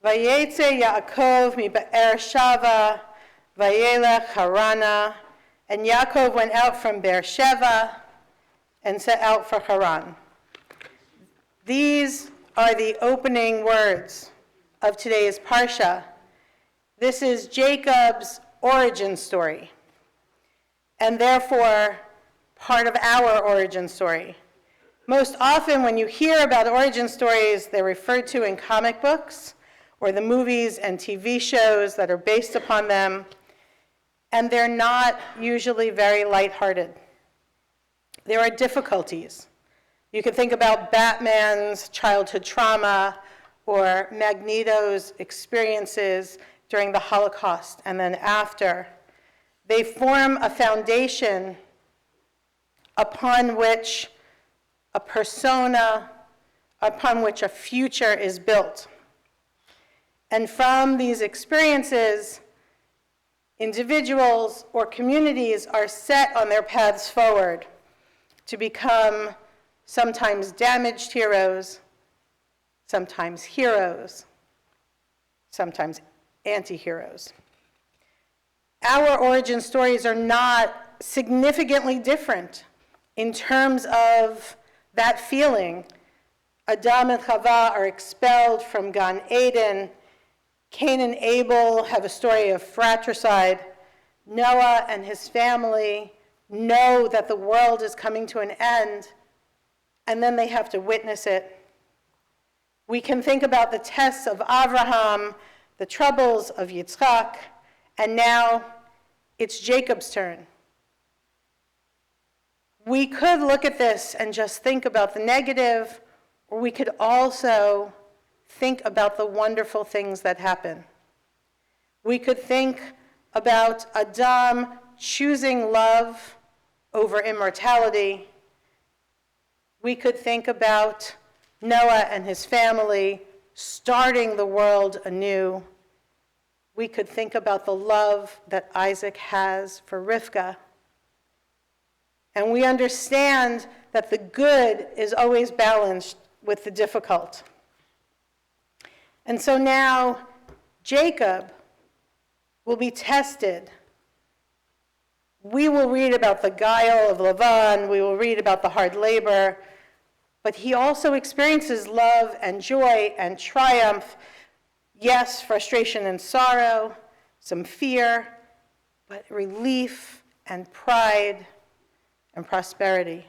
Vayetze Yaakov mi Be'er Shava, Vayelech Harana. And Yaakov went out from Beersheba and set out for Haran. These are the opening words of today's Parsha. This is Jacob's origin story, and therefore part of our origin story. Most often when you hear about origin stories, they're referred to in comic books or the movies and TV shows that are based upon them, and they're not usually very lighthearted. There are difficulties. You can think about Batman's childhood trauma or Magneto's experiences during the Holocaust and then after. They form a foundation upon which a persona, upon which a future is built. And from these experiences, individuals or communities are set on their paths forward to become sometimes damaged heroes, sometimes heroes, sometimes anti-heroes. Our origin stories are not significantly different in terms of that feeling. Adam and Chava are expelled from Gan Eden. Cain and Abel have a story of fratricide. Noah and his family know that the world is coming to an end, and then they have to witness it. We can think about the tests of Abraham, the troubles of Yitzchak, and now it's Jacob's turn. We could look at this and just think about the negative, or we could also think about the wonderful things that happen. We could think about Adam choosing love over immortality. We could think about Noah and his family starting the world anew. We could think about the love that Isaac has for Rivka. And we understand that the good is always balanced with the difficult. And so now Jacob will be tested. We will read about the guile of Laban, we will read about the hard labor, but he also experiences love and joy and triumph. Yes, frustration and sorrow, some fear, but relief and pride and prosperity.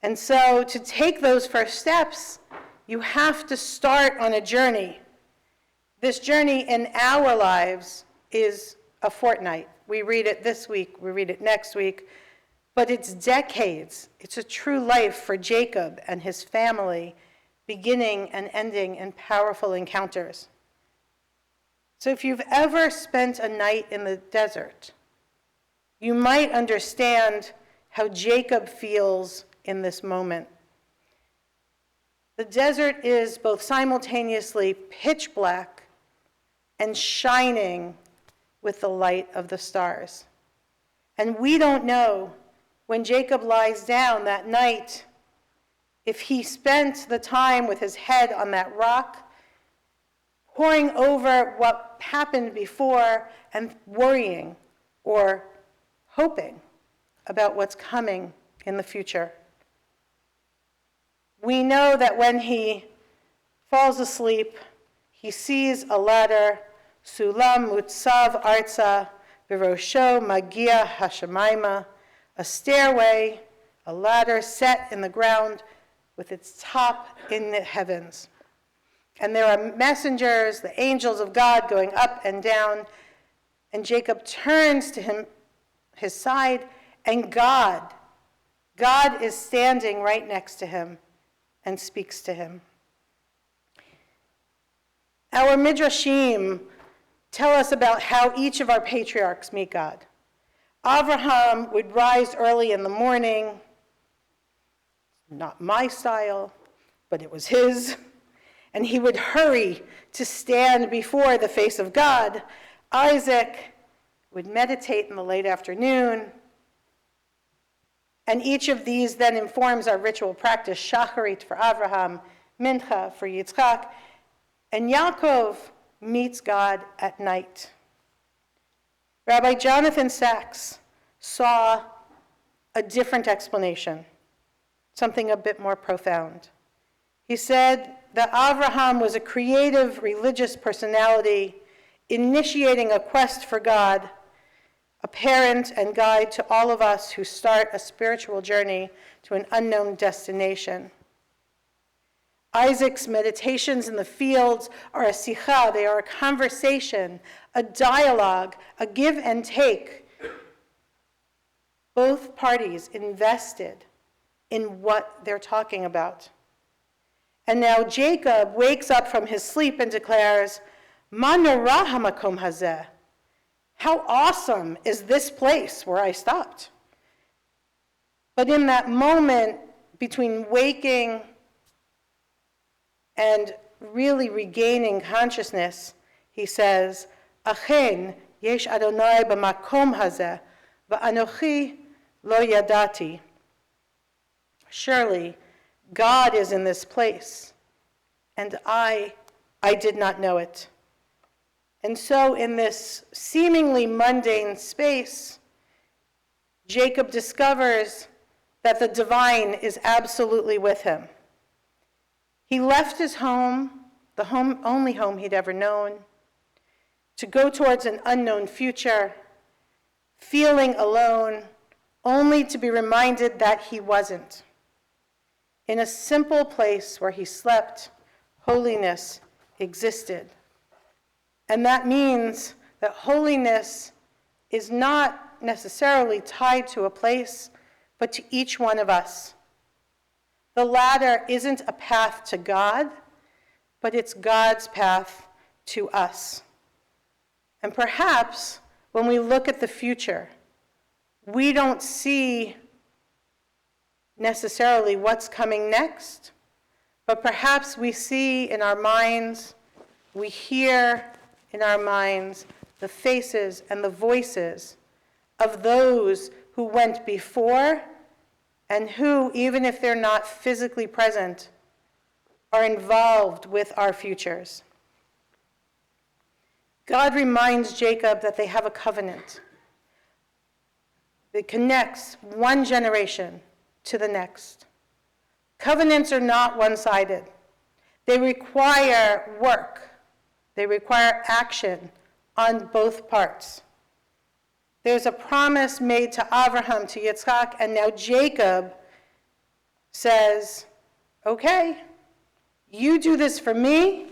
And so to take those first steps, you have to start on a journey. This journey in our lives is a fortnight. We read it this week, we read it next week, but it's decades. It's a true life for Jacob and his family, beginning and ending in powerful encounters. So if you've ever spent a night in the desert, you might understand how Jacob feels in this moment. The desert is both simultaneously pitch black and shining with the light of the stars. And we don't know when Jacob lies down that night if he spent the time with his head on that rock, poring over what happened before and worrying or hoping about what's coming in the future. We know that when he falls asleep, he sees a ladder, Sulam Mutsav Arza, Virosho Magia Hashemayma, a stairway, a ladder set in the ground with its top in the heavens. And there are messengers, the angels of God going up and down, and Jacob turns to his side, and God is standing right next to him and speaks to him. Our midrashim tell us about how each of our patriarchs meet God. Abraham would rise early in the morning, not my style, but it was his, and he would hurry to stand before the face of God. Isaac would meditate in the late afternoon, and each of these then informs our ritual practice, shacharit for Abraham, mincha for Yitzchak, And Yaakov meets God at night. Rabbi Jonathan Sachs saw a different explanation, something a bit more profound. He said that Abraham was a creative religious personality initiating a quest for God, a parent and guide to all of us who start a spiritual journey to an unknown destination. Isaac's meditations in the fields are a sikha, they are a conversation, a dialogue, a give and take. Both parties invested in what they're talking about. And now Jacob wakes up from his sleep and declares, Ma nora hamakom hazeh. How awesome is this place where I stopped? But in that moment between waking and really regaining consciousness, he says, Achen yesh Adonai b'makom hazeh, v'anochi lo yadati. Surely, God is in this place, and I did not know it. And so in this seemingly mundane space, Jacob discovers that the divine is absolutely with him. He left his home, the only home he'd ever known, to go towards an unknown future, feeling alone, only to be reminded that he wasn't. In a simple place where he slept, holiness existed. And that means that holiness is not necessarily tied to a place, but to each one of us. The ladder isn't a path to God, but it's God's path to us. And perhaps when we look at the future, we don't see necessarily what's coming next, but perhaps we see in our minds, we hear in our minds the faces and the voices of those who went before and who, even if they're not physically present, are involved with our futures. God reminds Jacob that they have a covenant that connects one generation to the next. Covenants are not one-sided. They require work. They require action on both parts. There's a promise made to Abraham, to Yitzchak, and now Jacob says, okay, you do this for me,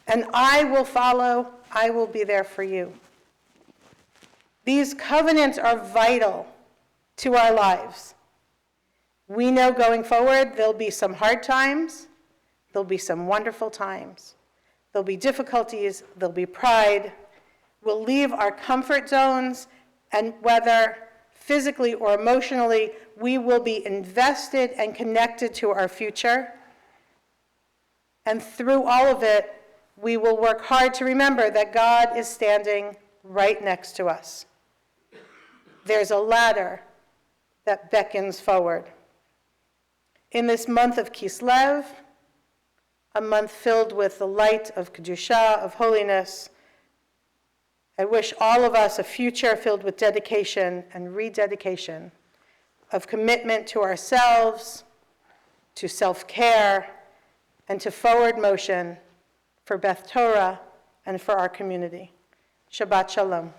and I will follow. I will be there for you. These covenants are vital to our lives. We know going forward there'll be some hard times, there'll be some wonderful times. There'll be difficulties, there'll be pride. We'll leave our comfort zones, and whether physically or emotionally, we will be invested and connected to our future. And through all of it, we will work hard to remember that God is standing right next to us. There's a ladder that beckons forward. In this month of Kislev, a month filled with the light of Kedusha, of holiness, I wish all of us a future filled with dedication and rededication, of commitment to ourselves, to self-care, and to forward motion for Beth Torah and for our community. Shabbat Shalom.